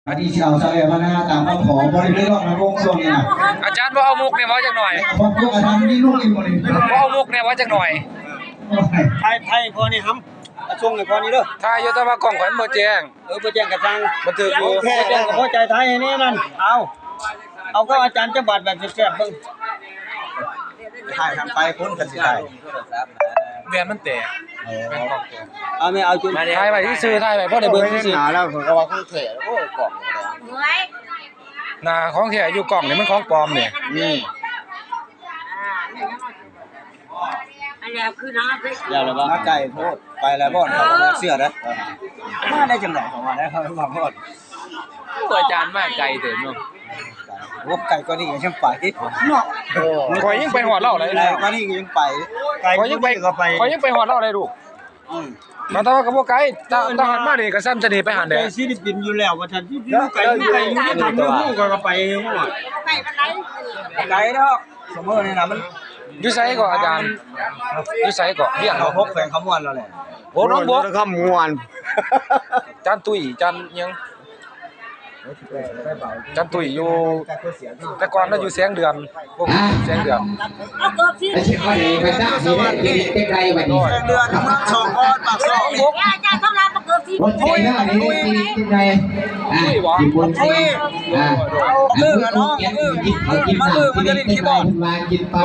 อันนี้ชาวสะเลมานะตามมาขอบริเวณรอบนะวงส่วนนี้นะอาจารย์ว่าเอามุกเนี่ยว่าจักหน่อยผมก็อาจารย์นี่ลูกอีกคนนึงว่าเอามุกเนี่ยว่าจักหน่อยไทยพอนี่ครับช่วงนี้พอนี่เด้อถ้าอยู่แต่ว่ากล่องขวัญบ่แจ้งบ่แจ้งกระซังบันทึกอยู่แค่แจ้งก็พอใจไทยนี่นั่นเอาก็อาจารย์จะบาดแบบแซ่บๆเบิ่งถ่ายทางไปพ้นกันสิได้แม่นมันแตกแม่นกล่องแตกเอาไม่เอาจุดถ่ายไว้ซื่อถ่ายไว้พอได้เบิ่งซื่อหนาแล้วผมก็ว่าคุณเถอะโอ้กล่องหน้าของแท้อยู่กล่องนี่มันของปลอมนี่อันนี้คือน้ำพริก อย่าเลยบ่มาไก่โทษไปแล้วบ่อนเขาเสื้อนะมาได้จังไหนของมันได้เขาบางบ่อน อาจารย์มาไกลเด้อเนาะโอ้ไก่ก็นี่ยังไปเนาะข่อยยังไปฮอดเล่าเลยก็นี่ยังไปข่อยยังไปฮอดเล่าได้ลูกแต่ว่าก็บ่ไกลทหารมานี่ก็ซ้ำจะนี่ไปหันเด้ฟิลิปปินส์อยู่แล้วว่าท่านที่ไกลอยู่ที่ทำอยู่ก็ไปฮู้ว่าไก่ปานไหนไก่ดอกเสมอนี่นะมันอยู่ไสก่ออาจารย์อยู่ไสก่อเรียก เขาพกแฝงขมวนแล้วแหละโอ้น้องบกขมวนจานตุ้ยจานยังจานตุ้ยอยู่แต่ก่อนน่ะอยู่แสงเดือนพวกแสงเดือนเอาเกือบสิไม่ใช่ว่าเองไปสร้างสีได้ใกล้ๆวันนี้เดือนเมืองสองพรปากซอยอาจารย์ต้องรับมาเกือบสิ รถไฟหน้านี้ที่ใดญี่ปุ่นสิมือกันเนาะมือมันจะได้ที่บอกมากินปลา